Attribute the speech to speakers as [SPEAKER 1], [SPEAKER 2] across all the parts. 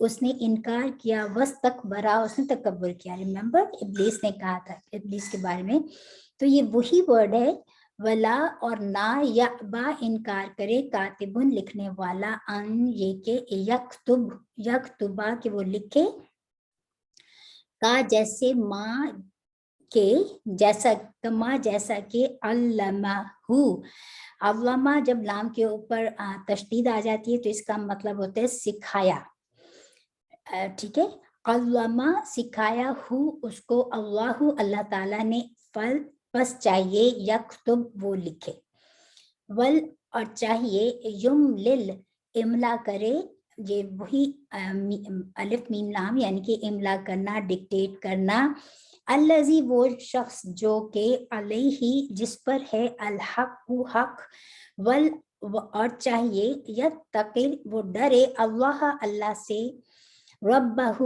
[SPEAKER 1] اس نے انکار کیا، وستکبرا، اس نے تکبر کیا. ریممبر ابلیس نے کہا تھا ابلیس کے بارے میں. تو یہ وہی ورڈ ہے ولا اور نہ، یا با انکار کرے، کاتبن لکھنے والا، ان یہ کہ یکتبا کہ وہ لکھے، کا جیسے، ماں کے جیسا، کما جیسا کہ، علمہ، علامہ جب لام کے اوپر تشدید آ جاتی ہے تو اس کا مطلب ہوتا ہے سکھایا. ٹھیک ہے، علامہ سکھایا، اس کو، اللہ تعالیٰ نے، پس چاہیے، یکتب وہ لکھے، ول اور چاہیے، یملل املا کرے، یہ وہی الف میم لام یعنی کہ املا کرنا، ڈکٹیٹ کرنا، الذی وہ شخص جو کہ، علیہ جس پر ہے، الحق حق، ول اور چاہیے، یتقی وہ ڈرے، اللہ سے، ربہ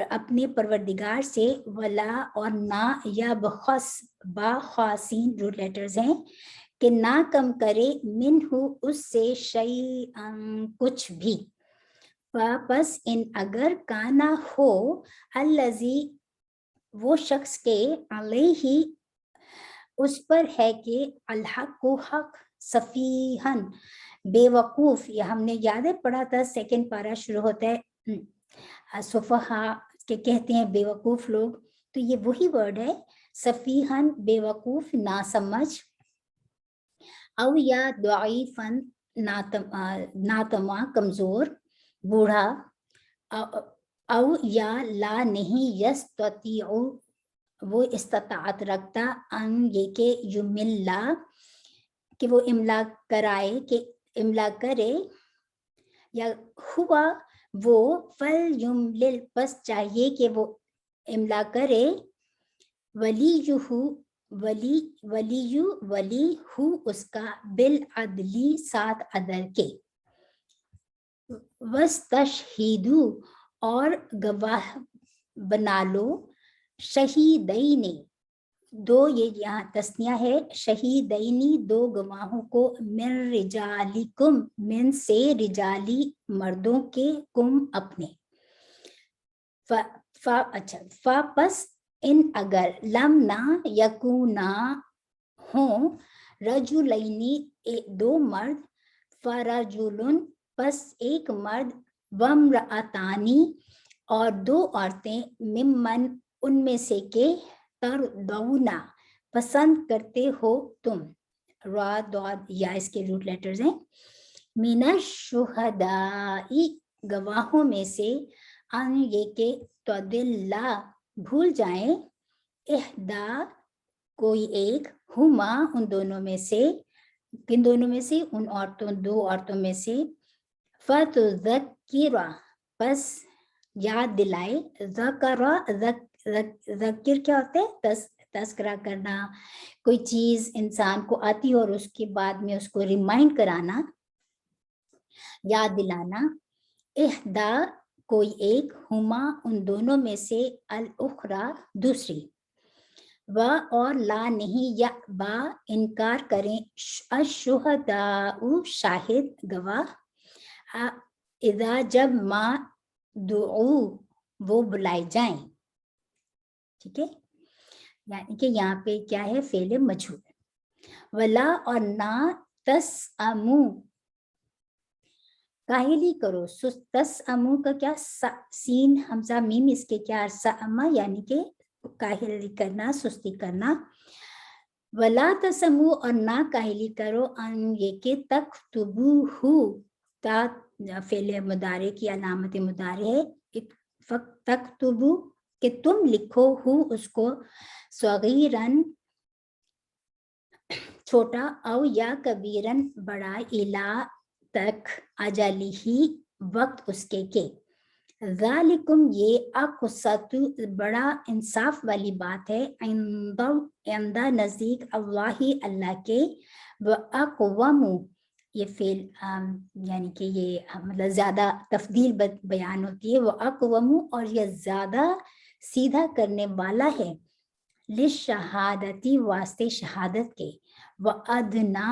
[SPEAKER 1] اپنے پروردگار سے، ولا اور نہ، یا بخص با خاصین روٹ لیٹرز ہیں، کہ نہ کم کرے، منہ اس سے، شیئن کچھ بھی، پس ان اگر، کانا ہو، الذی وہ شخص کے، علیہ اس پر ہے کہ، الحق کو حق، سفیہن بے وقوف، یہ ہم نے یاد ہے پڑھا تھا، سیکنڈ پارا شروع ہوتا ہے صفحہ کے کہتے ہیں بے وقوف لوگ، تو یہ وہی ورڈ ہے، سفیہن بے وقوف، نا سمجھ، او یا ضعیفن ناتما کمزور بوڑھا، او یا لا نہیں، یستطیع وہ استطاعت رکھتا، ان یہ کہ، یملا کہ وہ املا کرائے، کہ املا کرے، یا ہوا وہ، فل یملل پس چاہیے کہ وہ املا کرے، ولی ہو اس کا، بالعدلی ساتھ عدل کے، وستشہدو اور گواہ بنا لو، شہیدین دو، یہ یہاں تسنیہ ہے، شہیدینی دو گواہوں کو، من رجالکم من سے، رجالی مردوں کے، کم اپنے، اچھا پس ان اگر، لم نہ، یکونا ہوں، رجلینی دو مرد، فرجلن پس ایک مرد، وامرأتانی اور دو عورتیں، ممن ان میں سے کہ، ترضونا پسند کرتے ہو تم، را داد یا اس کے روٹ لیٹرز ہیں، من الشہداء گواہوں میں سے، ان یہ کہ، تضلا بھول جائیں، احدا کوئی ایک، ہما ان دونوں میں سے، کن دونوں میں سے، ان عورتوں، دو عورتوں میں سے، فتذکرہ پس یاد دلائے، ذکر کیا ہوتا ہے، تذکرہ کرنا، کوئی چیز انسان کو آتی ہو اور اس کے بعد میں اس کو ریمائنڈ کرانا، یاد دلانا، احدا کوئی ایک، ہما ان دونوں میں سے، الاخری دوسری، و اور لا نہیں، یا با انکار کریں، الشہداء شاہد گواہ، اذا جب، ما دعو وہ بلائے جائیں. ٹھیک ہے، یعنی کہ یہاں پہ کیا ہے، فعل مجہول. ولا اور نہ، تسأمو کاہلی کرو، تسأمو کا کیا، سین حمزہ میم اس کے کیا، سأما یعنی کہ کاہلی کرنا، سستی کرنا. ولا تسمو اور نہ کاہلی کرو، ان یہ کہ تکتبوہ، تا فعل مضارع کی علامت مضارع ہے، تکتبو کہ تم لکھو، ہو اس کو، صغیرن چھوٹا، او یا کبیرن بڑا، الا تک، اجلی ہی وقت اس کے. ذالکم یہ، اقسط بڑا انصاف والی بات ہے، عند نزدیک، اللہ کے، واقوم یہ فعل یعنی کہ یہ مطلب زیادہ تفضیل بیان ہوتی ہے، واقوم اور یہ زیادہ سیدھا کرنے والا ہے، للشہادتی واسطے شہادت کے، وادنا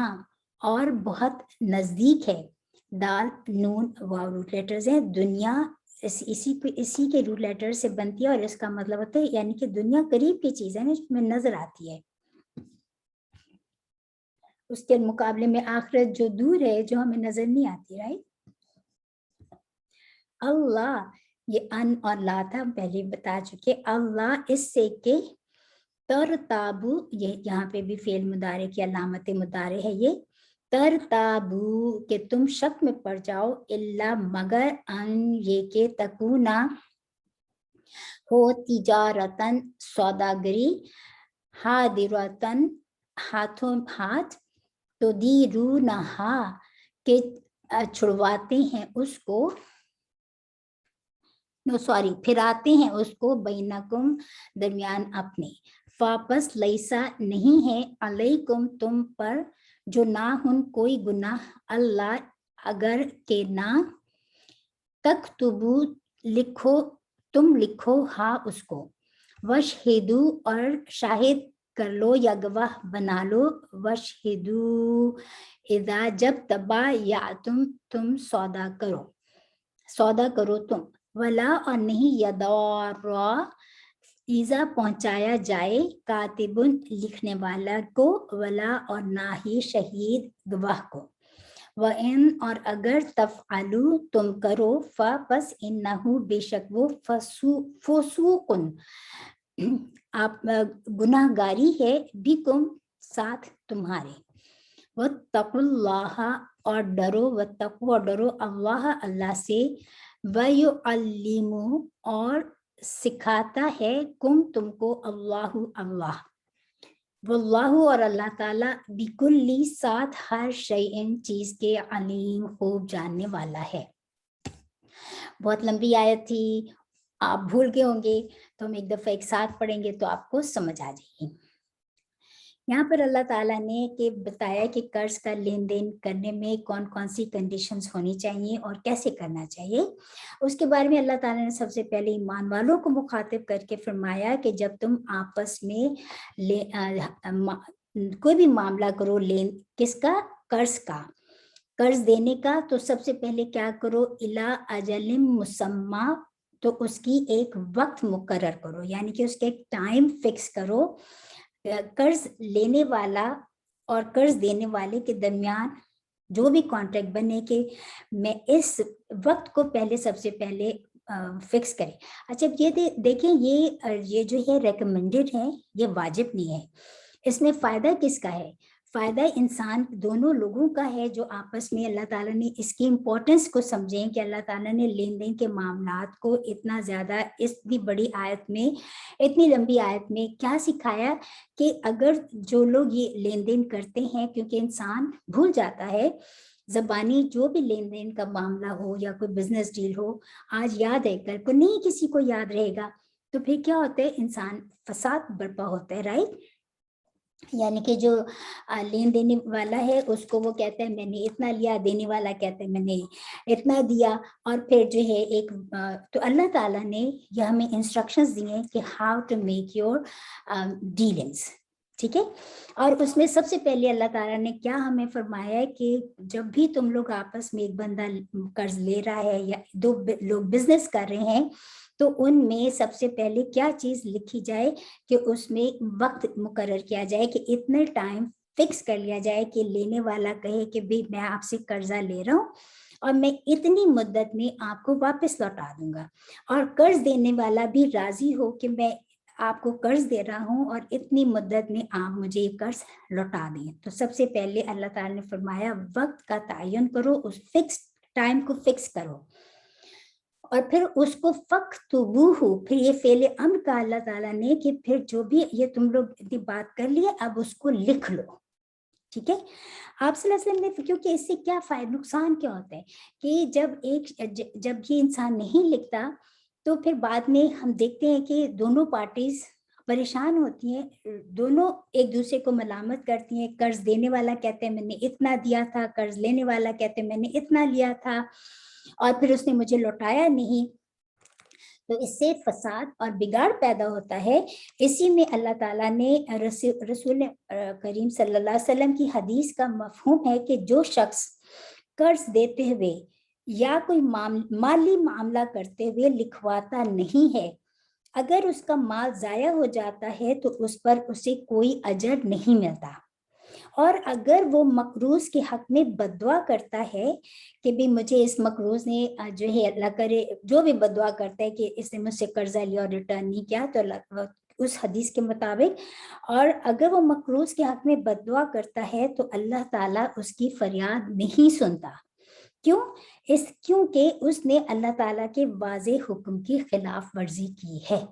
[SPEAKER 1] اور بہت نزدیک ہے، دال نون واو روٹ لیٹرز ہیں، دنیا اسی کے روٹ لیٹر سے بنتی ہے اور اس کا مطلب ہوتا ہے یعنی کہ دنیا قریب کی چیز ہے نا جس میں نظر آتی ہے، اس کے مقابلے میں آخرت جو دور ہے جو ہمیں نظر نہیں آتی. رائٹ. اللہ، یہ ان اور لا تھا ہم پہلے بتا چکے. اللہ اس سے کہ ترتابو، یہ یہاں پہ بھی فعل مضارع کی علامت مضارع ہے، یہ ترتابو کہ تم شک میں پڑ جاؤ، الا مگر ان یہ کہ تکونا ہو تجارتن سوداگری، حاضرتن ہاتھوں ہاتھ، تدیرونہا کہ چھڑواتے ہیں اس کو، پھراتے ہیں اس کو، بینکم درمیان اپنے، واپس لیسا نہیں ہے، علیکم تم پر، جناحن کوئی گناہ، اللہ اگر کہ نہ، تکتبو لکھو تم لکھو ہاں اس کو، وشہدو اور شاہد کر لو یا گواہ بنا لو، وشہدو اذا جب تبا یا تم سودا کرو تم، ولا اور نہیں، یدارا ایزا پہنچایا جائے، کاتبن لکھنے والا کو، ولا اور نہ ہی شہید گواہ کو، وَإِن اور اگر تفعلوا تم کرو، پس انہو بے شک وہ، فسوقن آپ گناہ گاری ہے، بکم ساتھ تمہارے، واتقوا اللہ اور ڈرو، واتقوا اور ڈرو اللہ اللہ سے، وَيُعَلِّمُ اور سکھاتا ہے، تم کو اللہ اللہ، واللہ اور اللہ تعالیٰ، بکلی ساتھ ہر شیء چیز کے، علیم خوب جاننے والا ہے. بہت لمبی آیت تھی، آپ بھول گئے ہوں گے، تو ہم ایک دفعہ ایک ساتھ پڑھیں گے تو آپ کو سمجھ آ جائے گی. یہاں پر اللہ تعالیٰ نے کہ بتایا کہ قرض کا لین دین کرنے میں کون کون سی کنڈیشنز ہونی چاہیے اور کیسے کرنا چاہیے. اس کے بارے میں اللہ تعالیٰ نے سب سے پہلے ایمان والوں کو مخاطب کر کے فرمایا کہ جب تم آپس میں کوئی بھی معاملہ کرو، کس کا؟ قرض کا، قرض دینے کا، تو سب سے پہلے کیا کرو، الا اجل مسمى، تو اس کی ایک وقت مقرر کرو، یعنی کہ اس کے ایک ٹائم فکس کرو. قرض لینے والا اور قرض دینے والے کے درمیان جو بھی کانٹریکٹ بنے کہ میں اس وقت کو پہلے سب سے پہلے فکس کریں. اچھا یہ دیکھیں، یہ جو ہے ریکمینڈڈ ہے، یہ واجب نہیں ہے. اس میں فائدہ کس کا ہے؟ فائدہ انسان دونوں لوگوں کا ہے جو آپس میں، اللہ تعالیٰ نے اس کی امپورٹنس کو سمجھیں کہ اللہ تعالیٰ نے لین دین کے معاملات کو اتنا زیادہ، اتنی بڑی آیت میں، اتنی لمبی آیت میں کیا سکھایا کہ اگر جو لوگ یہ لین دین کرتے ہیں، کیونکہ انسان بھول جاتا ہے، زبانی جو بھی لین دین کا معاملہ ہو یا کوئی بزنس ڈیل ہو، آج یاد ہے کل کو نہیں کسی کو یاد رہے گا، تو پھر کیا ہوتا ہے، انسان فساد برپا ہوتا ہے. رائٹ. یعنی کہ جو لین دینے والا ہے اس کو وہ کہتا ہے میں نے اتنا لیا، دینے والا کہتا ہے میں نے اتنا دیا، اور پھر جو ہے ایک تو اللہ تعالیٰ نے یہ ہمیں انسٹرکشنز دی ہیں کہ how to make your dealings. ٹھیک ہے. اور اس میں سب سے پہلے اللہ تعالیٰ نے کیا ہمیں فرمایا ہے کہ جب بھی تم لوگ آپس میں ایک بندہ قرض لے رہا ہے یا دو لوگ بزنس کر رہے ہیں، تو ان میں سب سے پہلے کیا چیز لکھی جائے کہ اس میں وقت مقرر کیا جائے، کہ اتنے ٹائم فکس کر لیا جائے کہ لینے والا کہے کہ بھی میں آپ سے قرضہ لے رہا ہوں اور میں اتنی مدت میں آپ کو واپس لوٹا دوں گا، اور قرض دینے والا بھی راضی ہو کہ میں آپ کو قرض دے رہا ہوں اور اتنی مدت میں آپ مجھے یہ قرض لوٹا دیں. تو سب سے پہلے اللہ تعالیٰ نے فرمایا وقت کا تعین کرو، اس فکس ٹائم کو فکس کرو، اور پھر اس کو فَاكْتُبُوهُ، پھر یہ فعل امر کا اللہ تعالیٰ نے کہ پھر جو بھی یہ تم لوگ اتنی بات کر لیے اب اس کو لکھ لو. ٹھیک ہے. آپ صلی اللہ علیہ وسلم نے، کیونکہ اس سے کیا فائدہ، نقصان کیا ہوتا ہے کہ جب یہ انسان نہیں لکھتا تو پھر بعد میں ہم دیکھتے ہیں کہ دونوں پارٹیز پریشان ہوتی ہیں، دونوں ایک دوسرے کو ملامت کرتی ہیں. قرض دینے والا کہتے ہیں میں نے اتنا دیا تھا، قرض لینے والا کہتے ہیں میں نے اتنا لیا تھا اور پھر اس نے مجھے لوٹایا نہیں. تو اس سے فساد اور بگاڑ پیدا ہوتا ہے. اسی میں اللہ تعالیٰ نے رسول کریم صلی اللہ علیہ وسلم کی حدیث کا مفہوم ہے کہ جو شخص قرض دیتے ہوئے یا کوئی مالی معاملہ کرتے ہوئے لکھواتا نہیں ہے، اگر اس کا مال ضائع ہو جاتا ہے تو اس پر اسے کوئی اجر نہیں ملتا، اور اگر وہ مقروض کے حق میں بد دعا کرتا ہے کہ بھی مجھے اس مقروض نے جو ہے اللہ کرے، جو بھی بد دعا کرتا ہے کہ اس نے مجھ سے قرضہ لیا اور ریٹرن نہیں کیا، تو اس حدیث کے مطابق، اور اگر وہ مقروض کے حق میں بد دعا کرتا ہے تو اللہ تعالیٰ اس کی فریاد نہیں سنتا۔ کیوں؟ کیونکہ اس نے اللہ تعالیٰ کے واضح حکم کی خلاف ورزی کی ہے۔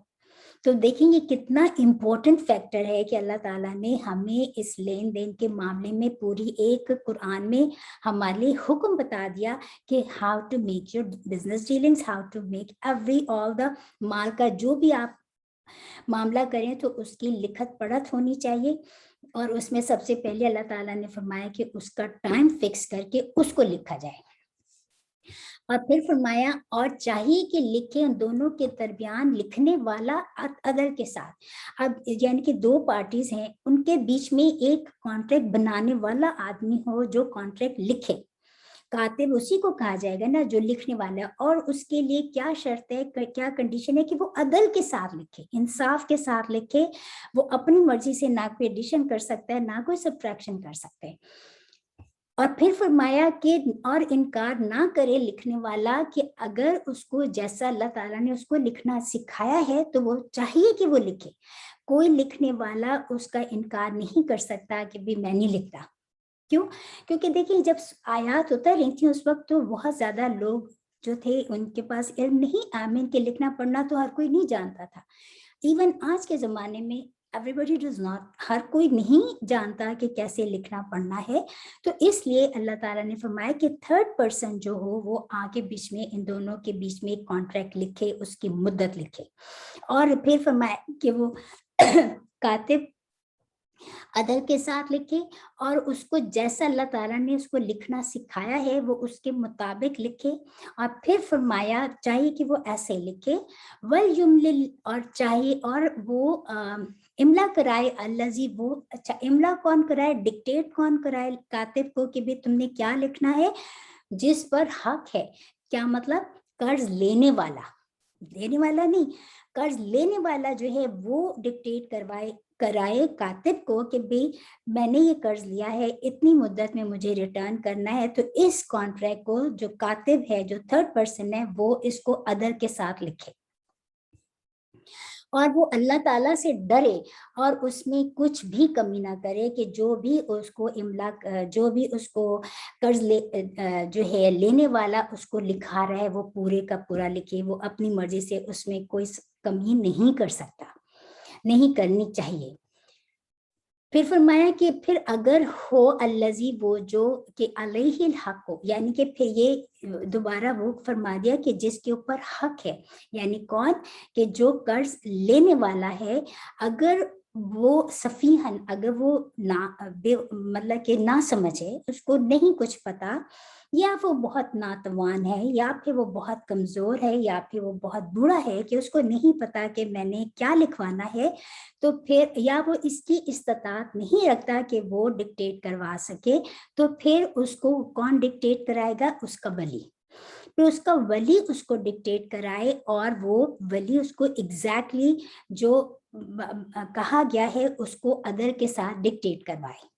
[SPEAKER 1] تو دیکھیں یہ کتنا امپورٹنٹ فیکٹر ہے کہ اللہ تعالیٰ نے ہمیں اس لین دین کے معاملے میں پوری ایک قرآن میں ہمارے لیے حکم بتا دیا کہ how to make your business dealings, how to make every all the مال کا جو بھی آپ معاملہ کریں تو اس کی لکھت پڑھت ہونی چاہیے، اور اس میں سب سے پہلے اللہ تعالیٰ نے فرمایا کہ اس کا ٹائم فکس کر کے اس کو لکھا جائے، اور پھر فرمایا اور چاہیے کہ لکھیں دونوں کے درمیان لکھنے والا عدل کے ساتھ۔ اب یعنی کہ دو پارٹیز ہیں، ان کے بیچ میں ایک کانٹریکٹ بنانے والا آدمی ہو جو کانٹریکٹ لکھے، کاتب اسی کو کہا جائے گا نا جو لکھنے والا ہے، اور اس کے لیے کیا شرط ہے، کیا کنڈیشن ہے کہ وہ عدل کے ساتھ لکھے، انصاف کے ساتھ لکھے، وہ اپنی مرضی سے نہ کوئی ایڈیشن کر سکتا ہے نہ کوئی سبٹریکشن کر سکتا ہے۔ اور پھر فرمایا کہ اور انکار نہ کرے لکھنے والا کہ اگر اس کو جیسا اللہ تعالیٰ نے اس کو لکھنا سکھایا ہے تو وہ چاہیے کہ وہ لکھے، کوئی لکھنے والا اس کا انکار نہیں کر سکتا کہ بھی میں نہیں لکھتا۔ کیوں؟ کیونکہ دیکھیں جب آیات اتر رہی تھیں اس وقت تو بہت زیادہ لوگ جو تھے ان کے پاس علم نہیں، آمین کہ لکھنا پڑھنا تو ہر کوئی نہیں جانتا تھا۔ ایون آج کے زمانے میں everybody does not، ہر کوئی نہیں جانتا کہ کیسے لکھنا پڑھنا ہے، تو اس لیے اللہ تعالیٰ نے فرمایا کہ تھرڈ پرسن جو ہو وہ آگے بیچ میں ان دونوں کے بیچ میں ایک کانٹریکٹ لکھے، اس کی مدت لکھے، اور پھر فرمایا کہ وہ کاتب عدل کے ساتھ لکھے، اور اس کو جیسا اللہ تعالیٰ نے اس کو لکھنا سکھایا ہے وہ اس کے مطابق لکھے، اور پھر فرمایا چاہیے کہ وہ ایسے لکھے وَلْيُمْلِلْ، اور چاہیے اور وہ املا کرائے الذی، وہ اچھا املا کون کرائے، ڈکٹیٹ کون کرائے کاتب کو کہ بھی تم نے کیا لکھنا ہے، جس پر حق ہے۔ کیا مطلب؟ قرض لینے والا نہیں، قرض لینے والا جو ہے وہ ڈکٹیٹ کرائے کاتب کو کہ بھئی میں نے یہ قرض لیا ہے، اتنی مدت میں مجھے ریٹرن کرنا ہے، تو اس کانٹریکٹ کو جو کاتب ہے جو تھرڈ پرسن ہے وہ اس کو عدل کے ساتھ لکھے، اور وہ اللہ تعالیٰ سے ڈرے اور اس میں کچھ بھی کمی نہ کرے کہ جو بھی اس کو جو بھی اس کو قرض جو ہے لینے والا اس کو لکھا رہا ہے وہ پورے کا پورا لکھے، وہ اپنی مرضی سے اس میں کوئی کمی نہیں کر سکتا، نہیں کرنی چاہیے۔ پھر فرمایا کہ پھر اگر ہو الذی، وہ جو کہ علیہ الحق ہو، یعنی کہ پھر یہ دوبارہ وہ فرما دیا کہ جس کے اوپر حق ہے، یعنی کون؟ کہ جو قرض لینے والا ہے، اگر وہ سفیہن، اگر وہ مطلب کہ نہ سمجھے، اس کو نہیں کچھ پتا، یا وہ بہت ناتوان ہے، یا پھر وہ بہت کمزور ہے، یا پھر وہ بہت بوڑھا ہے کہ اس کو نہیں پتا کہ میں نے کیا لکھوانا ہے، تو پھر یا وہ اس کی استطاعت نہیں رکھتا کہ وہ ڈکٹیٹ کروا سکے، تو پھر اس کو کون ڈکٹیٹ کرائے گا؟ اس کا ولی، پھر اس کا ولی اس کو ڈکٹیٹ کرائے، اور وہ ولی اس کو ایگزیکٹلی جو کہا گیا ہے اس کو عدل کے ساتھ ڈکٹیٹ کروائے۔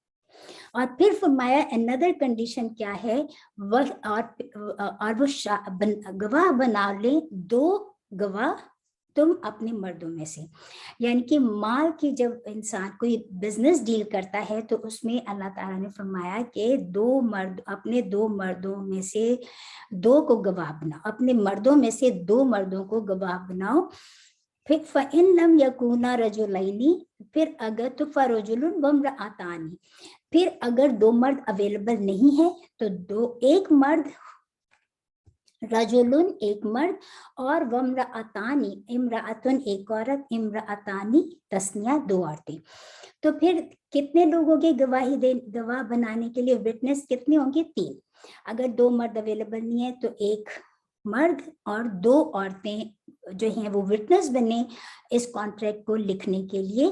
[SPEAKER 1] اور پھر فرمایا another کنڈیشن کیا ہے، اور وہ گواہ بنا لیں، دو گواہ تم اپنے مردوں میں سے، یعنی کہ مال کی جب انسان کوئی بزنس ڈیل کرتا ہے تو اس میں اللہ تعالیٰ نے فرمایا کہ اپنے دو مردوں میں سے دو کو گواہ بناؤ، اپنے مردوں میں سے دو مردوں کو گواہ بناؤ۔ پھر فَإِن لَمْ يَكُونَا رَجُلَيْنِ، پھر اگر تو فَرَجُلٌ وَامْرَأَتَانِ، پھر اگر دو مرد اویلیبل نہیں ہے تو ایک مرد، رجلن ایک مرد، اور وامرأتانی امرأتن ایک عورت، امرأتانی تسنیہ دو عورتیں، تو پھر کتنے لوگ ہوں گے گواہ بنانے کے لیے؟ وٹنس کتنے ہوں گے؟ 3۔ اگر دو مرد اویلیبل نہیں ہے تو ایک مرد اور دو عورتیں جو ہیں وہ وٹنس بنے اس کانٹریکٹ کو لکھنے کے لیے۔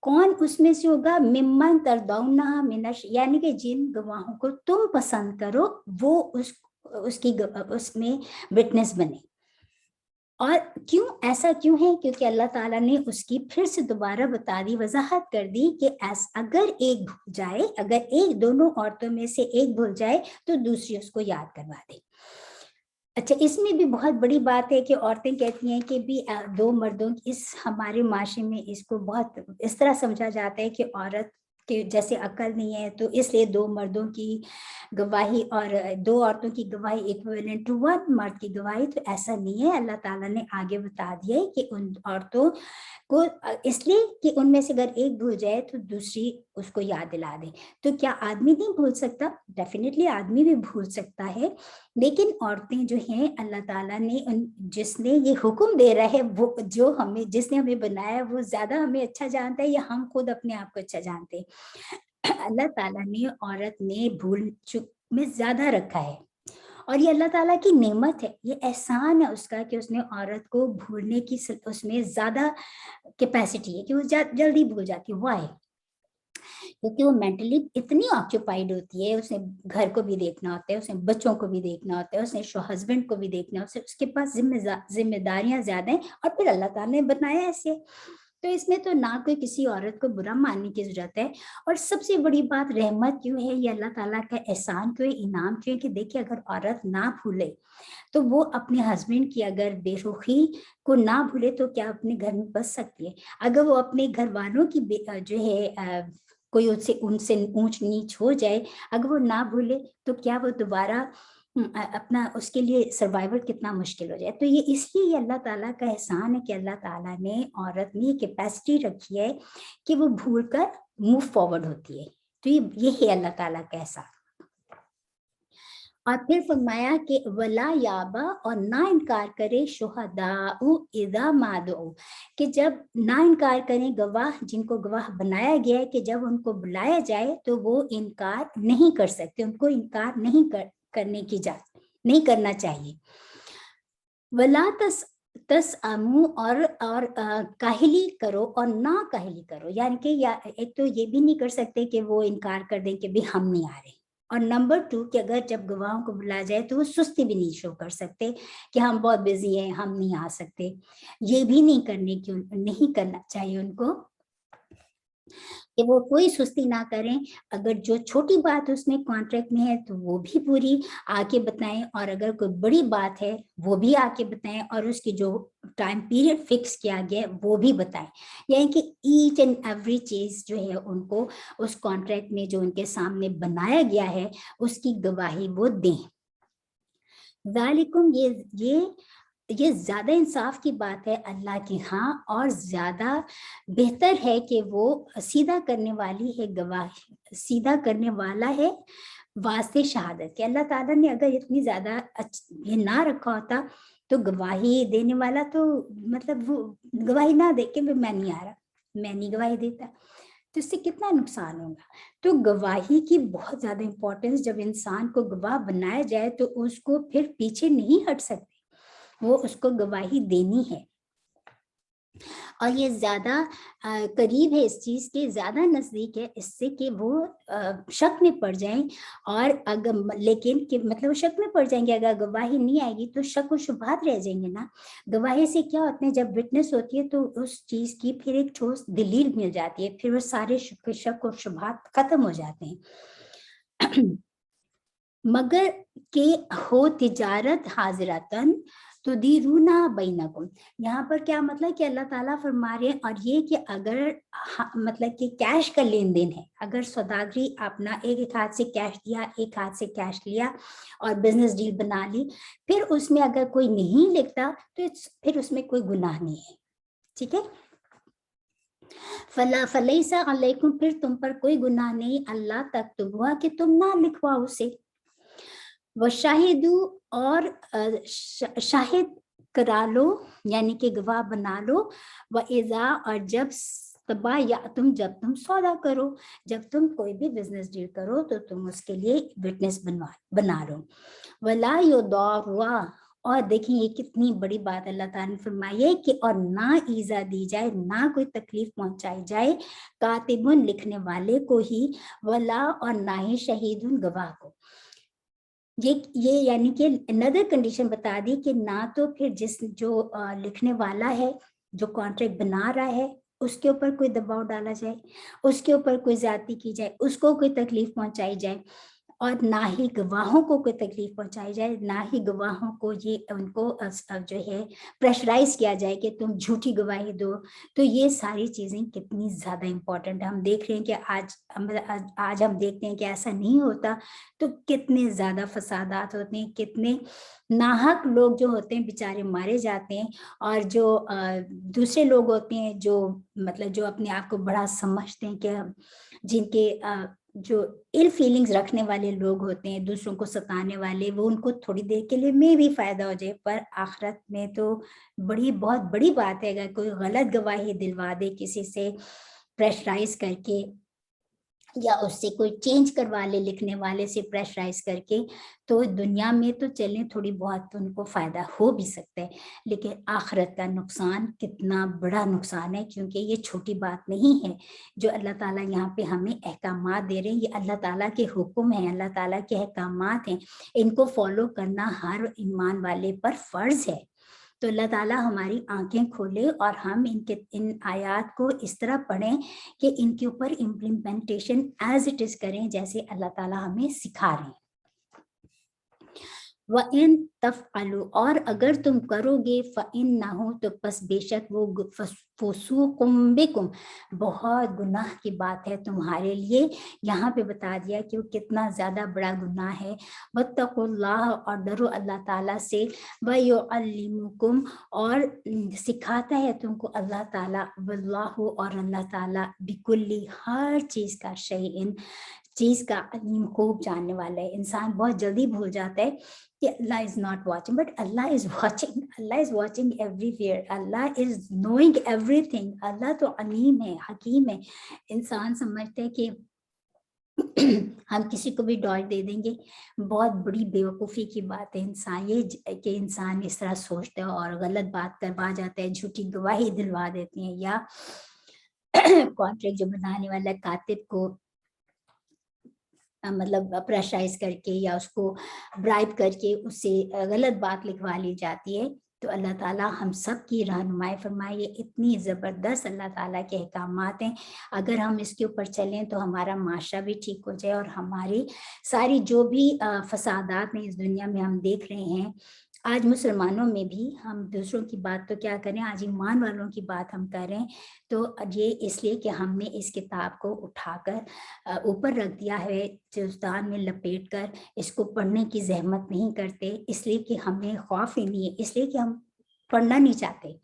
[SPEAKER 1] کون اس میں سے ہوگا؟ ممن تردونہ من، یعنی کہ جن گواہوں کو تم پسند کرو وہ اس میں وٹنس بنے. اور کیوں ایسا کیوں ہے؟ کیونکہ اللہ تعالیٰ نے اس کی پھر سے دوبارہ بتا دی، وضاحت کر دی کہ اگر ایک بھول جائے، اگر ایک دونوں عورتوں میں سے ایک بھول جائے تو دوسری اس کو یاد کروا دے. اچھا، اس میں بھی بہت بڑی بات ہے کہ عورتیں کہتی ہیں کہ بھی دو مردوں کی، اس ہمارے معاشرے میں اس کو بہت اس طرح سمجھا جاتا ہے کہ عورت کے جیسے عقل نہیں ہے تو اس لیے دو مردوں کی گواہی اور دو عورتوں کی گواہی ایکویولنٹ ٹو ون مرد کی گواہی. تو ایسا نہیں ہے. اللہ تعالیٰ نے آگے بتا دیا ہے کہ ان عورتوں کو اس لیے کہ ان میں سے اگر ایک بھول جائے تو دوسری اس کو یاد دلا دے. تو کیا آدمی نہیں بھول سکتا؟ ڈیفینیٹلی آدمی بھی بھول سکتا ہے، لیکن عورتیں جو ہیں اللہ تعالیٰ نے جس نے یہ حکم دے رہا ہے، وہ جو ہمیں جس نے ہمیں بنایا وہ زیادہ ہمیں اچھا جانتا ہے یا ہم خود اپنے آپ کو اچھا جانتے ہیں؟ اللہ تعالیٰ نے عورت نے بھول چک میں زیادہ رکھا ہے، اور یہ اللہ تعالیٰ کی نعمت ہے، یہ احسان ہے اس کا کہ اس نے عورت کو بھولنے کی اس میں زیادہ کیپیسٹی ہے کہ وہ جلدی بھول جاتی ہے. وائی؟ کیونکہ وہ مینٹلی اتنی آکوپائڈ ہوتی ہے، اس نے گھر کو بھی دیکھنا ہوتا ہے، اس نے بچوں کو بھی دیکھنا ہوتا ہے، اس نے ہسبینڈ کو بھی دیکھنا ہوتا ہے، اس کے پاس ذمہ داریاں زیادہ ہیں، اور پھر اللہ تعالیٰ نے بنایا ایسے. تو اس میں تو نہ کوئی کسی عورت کو برا ماننے کی ضرورت ہے. اور سب سے بڑی بات رحمت کیوں ہے، یہ اللہ تعالیٰ کا احسان کیوں ہے، انعام کیوں ہے کہ دیکھیے اگر عورت نہ بھولے تو وہ اپنے ہسبینڈ کی اگر بے رخی کو نہ بھولے تو کیا اپنے گھر میں بس سکتی ہے؟ اگر وہ اپنے گھر والوں کی جو ہے کوئی ان سے اونچ نیچ ہو جائے، اگر وہ نہ بھولے تو کیا وہ دوبارہ اپنا اس کے لیے سروائیول کتنا مشکل ہو جائے. تو یہ اس لیے یہ اللہ تعالیٰ کا احسان ہے کہ اللہ تعالیٰ نے عورت میں یہ کیپیسٹی رکھی ہے کہ وہ بھول کر موو فارورڈ ہوتی ہے. تو یہ ہے اللہ تعالیٰ کا احسان. اور پھر فرمایا کہ ولا یابا، اور نہ انکار کرے شہداء اذا ما دعوا، کہ جب نہ انکار کریں گواہ جن کو گواہ بنایا گیا ہے کہ جب ان کو بلایا جائے تو وہ انکار نہیں کر سکتے، ان کو انکار نہیں کرنے کی اجازت نہیں کرنا چاہیے. ولا تسأموا، اور کاہلی کرو اور نہ کاہلی کرو، یعنی کہ ایک تو یہ بھی نہیں کر سکتے کہ وہ انکار کر دیں کہ بھی ہم نہیں آ رہے، اور نمبر 2 کہ اگر جب گواہوں کو بلایا جائے تو وہ سستی بھی نہیں شو کر سکتے کہ ہم بہت بزی ہیں ہم نہیں آ سکتے. یہ بھی نہیں کرنا چاہیے ان کو کہ وہ کوئی سستی نہ کریں. اگر جو چھوٹی بات اس میں کانٹریکٹ میں ہے تو وہ بھی پوری آ کے بتائیں، اور اگر کوئی بڑی بات ہے وہ بھی آ کے بتائیں، اور اس کی جو ٹائم پیریڈ فکس کیا گیا وہ بھی بتائیں. یعنی کہ ایچ اینڈ ایوری چیز جو ہے ان کو اس کانٹریکٹ میں جو ان کے سامنے بنایا گیا ہے اس کی گواہی وہ دیں. ذالکم، یہ زیادہ انصاف کی بات ہے اللہ کے ہاں، اور زیادہ بہتر ہے کہ وہ سیدھا کرنے والی ہے گواہ، سیدھا کرنے والا ہے واسطے شہادت کے. اللہ تعالیٰ نے اگر اتنی زیادہ یہ نہ رکھا ہوتا تو گواہی دینے والا تو مطلب وہ گواہی نہ دے کے میں نہیں آ رہا، میں نہیں گواہی دیتا، تو اس سے کتنا نقصان ہوگا. تو گواہی کی بہت زیادہ امپورٹنس، جب انسان کو گواہ بنایا جائے تو اس کو پھر پیچھے نہیں ہٹ سکتے، وہ اس کو گواہی دینی ہے. اور یہ زیادہ قریب ہے اس چیز کے، زیادہ نزدیک ہے اس سے کہ وہ شک میں پڑ جائیں. اور اگر لیکن کہ مطلب شک میں پڑ جائیں گے، اگر گواہی نہیں آئے گی تو شک و شبہات رہ جائیں گے نا. گواہی سے کیا ہوتا ہے، جب وٹنس ہوتی ہے تو اس چیز کی پھر ایک ٹھوس دلیل مل جاتی ہے، پھر وہ سارے شک و شبہات ختم ہو جاتے ہیں. مگر کہ ہو تجارت حاضرتن تدیرونا بینکم، یہاں پر کیا مطلب کہ اللہ تعالیٰ فرما رہے ہیں، اور یہ کہ اگر مطلب کہ کیش کا لین دین ہے، اگر سوداگری اپنا ایک ہاتھ سے کیش دیا، ایک ہاتھ سے کیش لیا اور بزنس ڈیل بنا لی، پھر اس میں اگر کوئی نہیں لکھتا تو پھر اس میں کوئی گناہ نہیں ہے. ٹھیک ہے، فلیس علیکم، پھر تم پر کوئی گناہ نہیں، اللہ تکتبوا کہ تم نہ لکھواؤ اسے. وشاہدو، اور شاہد کرا لو یعنی کہ گواہ بنا لو. وَإِذَا، اور جب جب تم سودا کرو، جب تم کوئی بھی بزنس ڈیل کرو تو تم اس کے لیے وٹنس بنا لو. وَلَا يُضَارَ، اور دیکھیں یہ کتنی بڑی بات اللہ تعالیٰ نے فرمائی ہے کہ اور نہ ایذا دی جائے، نہ کوئی تکلیف پہنچائی جائے، کاتبن لکھنے والے کو ہی، ولا، اور نہ ہی شہیدن گواہ کو. یہ یعنی کہ another condition بتا دی کہ نہ تو پھر جو لکھنے والا ہے جو کانٹریکٹ بنا رہا ہے اس کے اوپر کوئی دباؤ ڈالا جائے، اس کے اوپر کوئی زیادتی کی جائے، اس کو کوئی تکلیف پہنچائی جائے، اور نہ ہی گواہوں کو کوئی تکلیف پہنچائی جائے، نہ ہی گواہوں کو ان کو جو ہے پریشرائز کیا جائے کہ تم جھوٹی گواہی دو۔ تو یہ ساری چیزیں کتنی زیادہ امپورٹنٹ ہے۔ ہم دیکھ رہے ہیں کہ آج ہم دیکھتے ہیں کہ ایسا نہیں ہوتا تو کتنے زیادہ فسادات ہوتے ہیں، کتنے ناحق لوگ جو ہوتے ہیں بیچارے مارے جاتے ہیں، اور جو دوسرے لوگ ہوتے ہیں جو مطلب جو اپنے آپ کو بڑا سمجھتے ہیں کہ جن کے جو ill فیلنگز رکھنے والے لوگ ہوتے ہیں، دوسروں کو ستانے والے، وہ ان کو تھوڑی دیر کے لیے میں بھی فائدہ ہو جائے، پر آخرت میں تو بہت بڑی بات ہے اگر کوئی غلط گواہی دلوا دے کسی سے پریشرائز کر کے، یا اس سے کوئی چینج کروا لے لکھنے والے سے پریشرائز کر کے، تو دنیا میں تو چلیں تھوڑی بہت ان کو فائدہ ہو بھی سکتا ہے، لیکن آخرت کا نقصان کتنا بڑا نقصان ہے، کیونکہ یہ چھوٹی بات نہیں ہے جو اللہ تعالیٰ یہاں پہ ہمیں احکامات دے رہے ہیں۔ یہ اللہ تعالیٰ کے حکم ہیں، اللہ تعالیٰ کے احکامات ہیں، ان کو فالو کرنا ہر ایمان والے پر فرض ہے۔ تو اللہ تعالیٰ ہماری آنکھیں کھولے اور ہم ان آیات کو اس طرح پڑھیں کہ ان کے اوپر امپلیمنٹیشن ایز اٹ از کریں جیسے اللہ تعالیٰ ہمیں سکھا رہے ہیں۔ وَإِن تَفْعَلُوا، اور اگر تم کرو گے فَإِنَّهُ، تو پس بے شک وہ فسوقٌ بکم، بہت گناہ کی بات ہے تمہارے لیے۔ یہاں پہ بتا دیا کہ وہ کتنا زیادہ بڑا گناہ ہے۔ وَاتَّقُوا اللَّهَ، اور ڈرو اللہ تعالیٰ سے، وَيُعَلِّمُكُمْ، اور سکھاتا ہے تم کو اللہ تعالیٰ، واللہ، اور اللہ تعالیٰ بکلی، ہر چیز کا، شیئن، چیز کا، علیم، خوب جاننے والا ہے۔ انسان بہت جلدی بھول جاتا ہے کہ اللہ از ناٹ واچنگ، بٹ اللہ از واچنگ، اللہ از واچنگ ایوری ویئر، اللہ از نوئنگ ایوری تھنگ، اللہ تو علیم ہے، حکیم ہے۔ انسان سمجھتے ہے کہ ہم کسی کو بھی ڈاٹ دے دیں گے، بہت بڑی بیوقوفی کی بات ہے۔ انسان یہ کہ انسان اس طرح سوچتا ہے اور غلط بات کروا جاتا ہے، جھوٹی گواہی دلوا دیتے ہیں، یا کانٹریکٹ جو بنانے والا کاتب کو مطلب پریشرائز کر کے یا اس کو برائب کر کے اس سے غلط بات لکھوا لی جاتی ہے۔ تو اللہ تعالیٰ ہم سب کی رہنمائی فرمائے، یہ اتنی زبردست اللہ تعالیٰ کے احکامات ہیں، اگر ہم اس کے اوپر چلیں تو ہمارا معاشرہ بھی ٹھیک ہو جائے، اور ہماری ساری جو بھی فسادات میں اس دنیا میں ہم دیکھ رہے ہیں، آج مسلمانوں میں بھی، ہم دوسروں کی بات تو کیا کریں، آج ایمان والوں کی بات ہم کریں، تو یہ اس لیے کہ ہم نے اس کتاب کو اٹھا کر اوپر رکھ دیا ہے، چوستان میں لپیٹ کر اس کو پڑھنے کی زحمت نہیں کرتے، اس لیے کہ ہمیں خوف ہی نہیں ہے، اس لیے کہ ہم پڑھنا نہیں چاہتے۔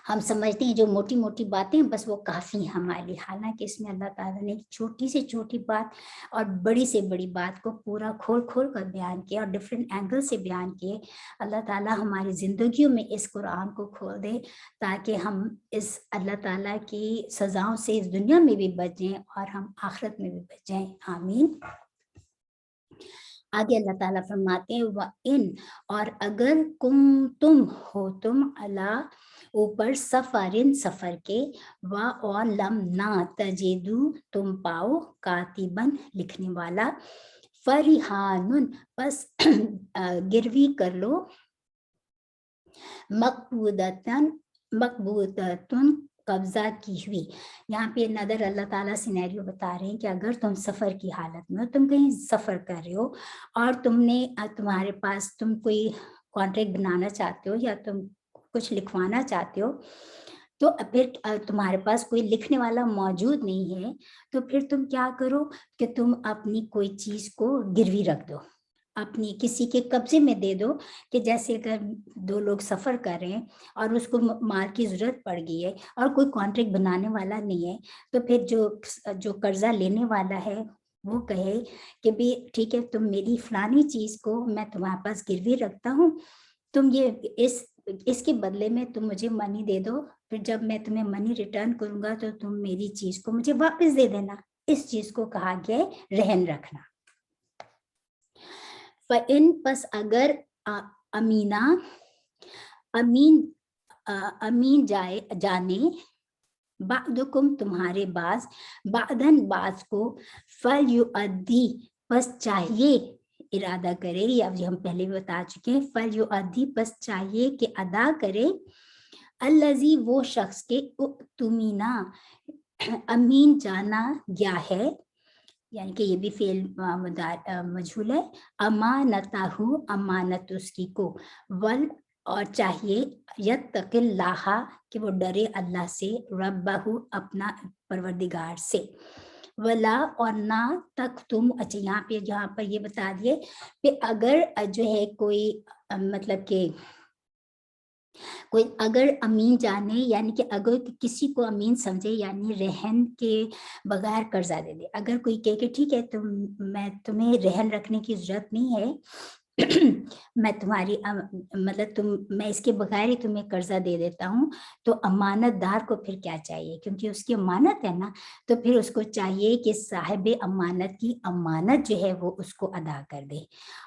[SPEAKER 1] ہم سمجھتے ہیں جو موٹی موٹی باتیں بس وہ کافی ہیں ہمارے لیے، حالانکہ اس میں اللہ تعالیٰ نے چھوٹی سے چھوٹی بات اور بڑی سے بڑی بات کو پورا کھول کھول کر بیان کیا، اور ڈفرینٹ اینگل سے بیان کیے۔ اللہ تعالیٰ ہماری زندگیوں میں اس قرآن کو کھول دے تاکہ ہم اس اللہ تعالیٰ کی سزاؤں سے اس دنیا میں بھی بچ جائیں اور ہم آخرت میں بھی بچ جائیں، آمین۔ آگے اللہ تعالیٰ فرماتے ہیں وَإِن، اور اگر تم ہو تم اللہ اوپر سفرن، سفر کے، اور لم نہ تجدو، تم پاؤ کاتبن، لکھنے والا، فرحان، بس گروی کر لو، مقبوضتن، قبضہ کی ہوئی۔ یہاں پہ نظر اللہ تعالیٰ سینیریو بتا رہے ہیں کہ اگر تم سفر کی حالت میں ہو، تم کہیں سفر کر رہے ہو اور تمہارے پاس تم کوئی کانٹریکٹ بنانا چاہتے ہو یا تم کچھ لکھوانا چاہتے ہو، تو پھر تمہارے پاس کوئی لکھنے والا موجود نہیں ہے، تو پھر تم کیا کرو کہ تم اپنی کوئی چیز کو گروی رکھ دو، اپنی کسی کے قبضے میں دے دو، کہ جیسے اگر دو لوگ سفر کر رہے ہیں اور اس کو مال کی ضرورت پڑ گئی ہے اور کوئی کانٹریکٹ بنانے والا نہیں ہے، تو پھر جو قرضہ لینے والا ہے وہ کہے کہ بھی ٹھیک ہے، تم میری فلانی چیز کو میں تمہارے پاس گروی رکھتا ہوں، تم یہ اس کے بدلے میں تم مجھے منی دے دو، پھر جب میں تمہیں منی ریٹرن کروں گا تو تم میری چیز کو مجھے واپس دے دینا۔ اس چیز کو کہا گیا ہے رہن رکھنا۔ فَإِن، پس اگر امین جانے، بعدکم، تمہارے بعض، بعدن، بعض کو، فَلْيُؤَدِّ، پس چاہیے، ارادہ کرے، یا جو ہم پہلے بھی بتا چکے ہیں، فَلْيُؤَدِّ بس چاہیے کہ ادا کرے، الذی وہ شخص کے اؤتمنا امین جانا گیا ہے، یعنی کہ یہ بھی فعل مجہول ہے، امانتہ امانت اس کی کو، ول اور چاہیے یتق اللہ کہ وہ ڈرے اللہ سے، ربہ اپنا پروردگار سے، ولا اور نہ تک تم، اچھا یہاں پہ جہاں پر یہ بتا دیے کہ اگر جو ہے کوئی مطلب کہ کوئی اگر امین جانے، یعنی کہ اگر کسی کو امین سمجھے، یعنی رہن کے بغیر قرضہ دے دے، اگر کوئی کہے کہ ٹھیک ہے میں تمہیں رہن رکھنے کی ضرورت نہیں ہے میں تمہاری مطلب میں اس کے بغیر ہی تمہیں قرضہ دے دیتا ہوں، تو امانت دار کو پھر کیا چاہیے، کیونکہ اس کی امانت ہے نا، تو پھر اس کو چاہیے کہ صاحب امانت کی امانت جو ہے وہ اس کو ادا کر دے،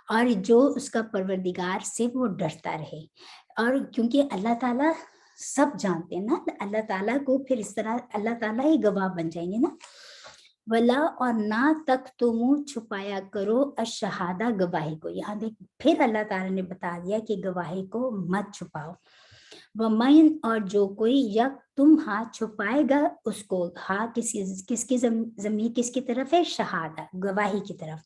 [SPEAKER 1] اور جو اس کا پروردگار سے وہ ڈرتا رہے، اور کیونکہ اللہ تعالیٰ سب جانتے ہیں نا، اللہ تعالیٰ کو پھر اس طرح اللہ تعالیٰ ہی گواہ بن جائیں گے نا، ولا اور نہ تک تم چھپایا کرو الشہادہ گواہی کو، یہاں دیکھ پھر اللہ تعالیٰ نے بتا دیا کہ گواہی کو مت چھپاؤ، ومن اور جو کوئی یک تم چھپائے گا اس کو، کس کی ضمیر کس کی طرف ہے، شہادہ گواہی کی طرف،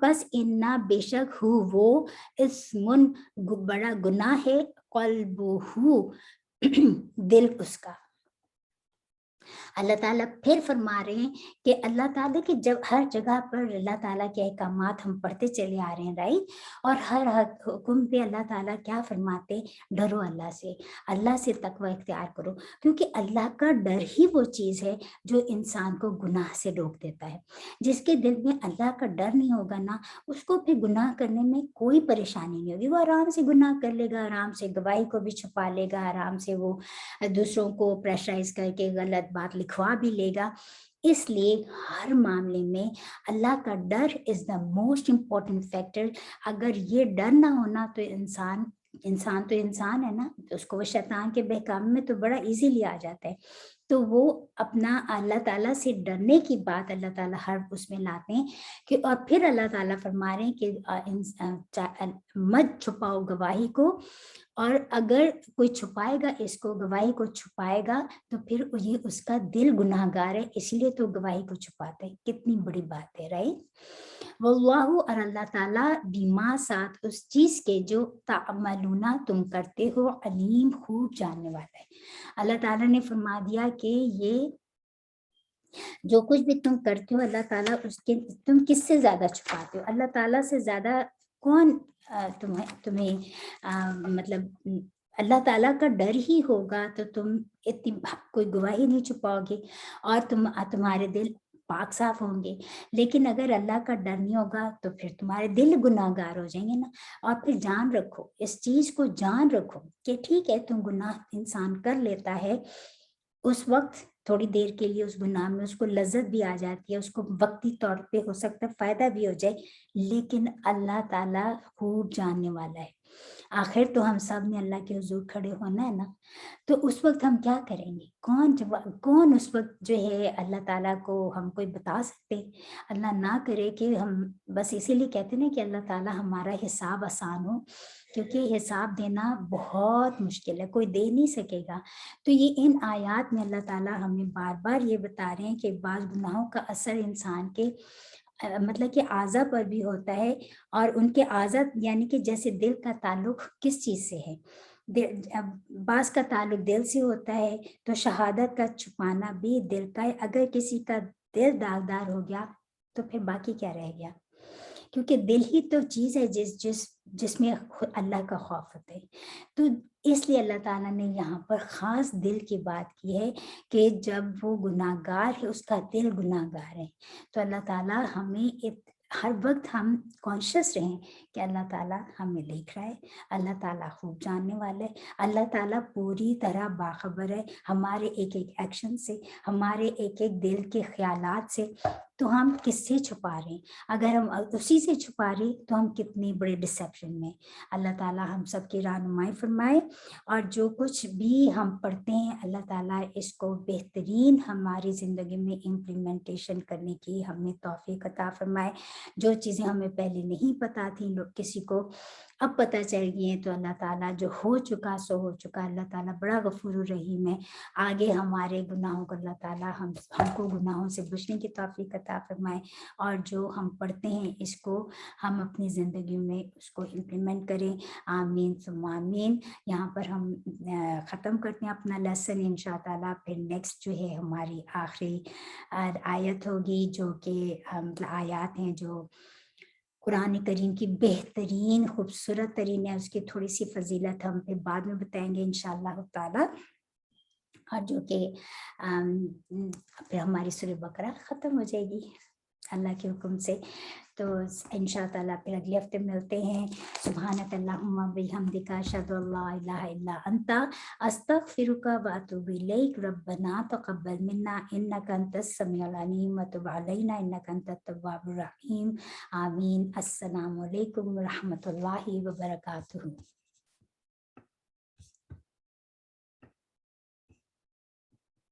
[SPEAKER 1] پس انا بے شک ہو وہ اسمن بڑا گناہ ہے، قلبہ دل اس کا، اللہ تعالیٰ پھر فرما رہے ہیں کہ اللہ تعالیٰ کی جب ہر جگہ پر اللہ تعالیٰ کے احکامات ہم پڑھتے چلے آ رہے ہیں رائٹ، اور ہر حکم پہ اللہ تعالیٰ کیا فرماتے، ڈرو اللہ سے تقوی اختیار کرو، کیونکہ اللہ کا ڈر ہی وہ چیز ہے جو انسان کو گناہ سے روک دیتا ہے، جس کے دل میں اللہ کا ڈر نہیں ہوگا نا، اس کو پھر گناہ کرنے میں کوئی پریشانی نہیں ہوگی، وہ آرام سے گناہ کر لے گا، آرام سے گواہی کو بھی چھپا لے گا، آرام سے وہ دوسروں کو پریشرائز کر کے غلط بات لکھوا بھی لے گا، اس لیے ہر معاملے میں اللہ کا ڈر از دا موسٹ امپورٹنٹ فیکٹر، اگر یہ ڈر نہ ہونا تو انسان تو انسان ہے نا، اس کو وہ شیطان کے بہکامے میں تو بڑا ایزیلی آ جاتا ہے، تو وہ اپنا اللہ تعالیٰ سے ڈرنے کی بات اللہ تعالیٰ ہر اس میں لاتے ہیں کہ، اور پھر اللہ تعالیٰ فرما رہے ہیں کہ مت چھپاؤ گواہی کو، اور اگر کوئی چھپائے گا اس کو گواہی کو چھپائے گا تو پھر یہ اس کا دل گناہ گار ہے، اس لیے تو گواہی کو چھپاتے ہیں، کتنی بڑی بات ہے رائٹ، واللہ اور اللہ تعالیٰ بیما ساتھ اس چیز کے جو تعملون تم کرتے ہو، علیم خوب جاننے والا ہے، اللہ تعالیٰ نے فرما دیا کہ یہ جو کچھ بھی تم کرتے ہو اللہ تعالیٰ اس کے، تم کس سے زیادہ چھپاتے ہو، اللہ تعالیٰ سے زیادہ کون تمہیں مطلب اللہ تعالیٰ کا ڈر ہی ہوگا تو تم اتنی کوئی گواہی نہیں چھپاؤ گے، اور تمہارے دل پاک صاف ہوں گے، لیکن اگر اللہ کا ڈر نہیں ہوگا تو پھر تمہارے دل گناہ گار ہو جائیں گے نا، اور پھر جان رکھو اس چیز کو، جان رکھو کہ ٹھیک ہے تم گناہ انسان کر لیتا ہے، اس وقت تھوڑی دیر کے لیے اس گناہ میں اس کو لذت بھی آ جاتی ہے، اس کو وقتی طور پہ ہو سکتا ہے فائدہ بھی ہو جائے، لیکن اللہ تعالیٰ خوب جاننے والا ہے، آخر تو ہم سب نے اللہ کے حضور کھڑے ہونا ہے نا، تو اس وقت ہم کیا کریں گے، کون اس وقت جو ہے اللہ تعالیٰ کو ہم کوئی بتا سکتے، اللہ نہ کرے کہ ہم بس اسی لیے کہتے ہیں کہ اللہ تعالیٰ ہمارا حساب آسان ہو، کیونکہ حساب دینا بہت مشکل ہے، کوئی دے نہیں سکے گا، تو یہ ان آیات میں اللہ تعالیٰ ہمیں بار بار یہ بتا رہے ہیں کہ بعض گناہوں کا اثر انسان کے مطلب کہ اعضاء پر بھی ہوتا ہے، اور ان کے اعضاء یعنی کہ جیسے دل کا تعلق کس چیز سے ہے، بعض کا تعلق دل سے ہوتا ہے، تو شہادت کا چھپانا بھی دل کا ہے، اگر کسی کا دل داغدار ہو گیا تو پھر باقی کیا رہ گیا، کیونکہ دل ہی تو چیز ہے جس میں اللہ کا خوف ہوتا ہے، تو اس لیے اللہ تعالیٰ نے یہاں پر خاص دل کی بات کی ہے کہ جب وہ گناہ گار ہے، اس کا دل گناہ گار ہے، تو اللہ تعالیٰ ہمیں ہر وقت ہم کانشیس رہیں کہ اللہ تعالیٰ ہمیں دیکھ رہا ہے، اللہ تعالیٰ خوب جاننے والا ہے، اللہ تعالیٰ پوری طرح باخبر ہے ہمارے ایک ایک ایکشن سے، ہمارے ایک ایک دل کے خیالات سے، تو ہم کس سے چھپا رہے ہیں؟ اگر ہم اسی سے چھپا رہے تو ہم کتنی بڑے ڈسیپشن میں. اللہ تعالیٰ ہم سب کی رہنمائی فرمائے, اور جو کچھ بھی ہم پڑھتے ہیں اللہ تعالیٰ اس کو بہترین ہماری زندگی میں امپلیمنٹیشن کرنے کی ہمیں توفیق عطا فرمائے. جو چیزیں ہمیں پہلے نہیں پتہ تھیں, لوگ کسی کو اب پتہ چل گئی ہیں, تو اللہ تعالیٰ جو ہو چکا سو ہو چکا. اللہ تعالیٰ بڑا غفور الرحیم ہے. آگے ہمارے گناہوں کو اللہ تعالیٰ ہم کو گناہوں سے بچنے کی توفیق عطا فرمائے, اور جو ہم پڑھتے ہیں اس کو ہم اپنی زندگی میں اس کو امپلیمنٹ کریں. آمین ثم آمین. یہاں پر ہم ختم کرتے ہیں اپنا لیسن انشاء تعالیٰ. پھر نیکسٹ جو ہے ہماری آخری آیت ہوگی, جو کہ آیات ہیں جو قرآن کریم کی بہترین خوبصورت ترین ہے. اس کی تھوڑی سی فضیلت ہم پھر بعد میں بتائیں گے انشاءاللہ تعالیٰ, اور جو کہ پھر ہماری سورہ بقرہ ختم ہو جائے گی اللہ کے حکم سے. تو انشاء تعالیٰ پھر اگلے ہفتے ملتے ہیں. سبحانک اللہم بحمدک اشہد ان لا الہ الا انت استغفرک واتوب الیک. ربنا تقبل منا انک انت السمیع العلیم وتب علینا انک انت التواب الرحیم. آمین. السلام علیکم ورحمۃ اللہ وبرکاتہ.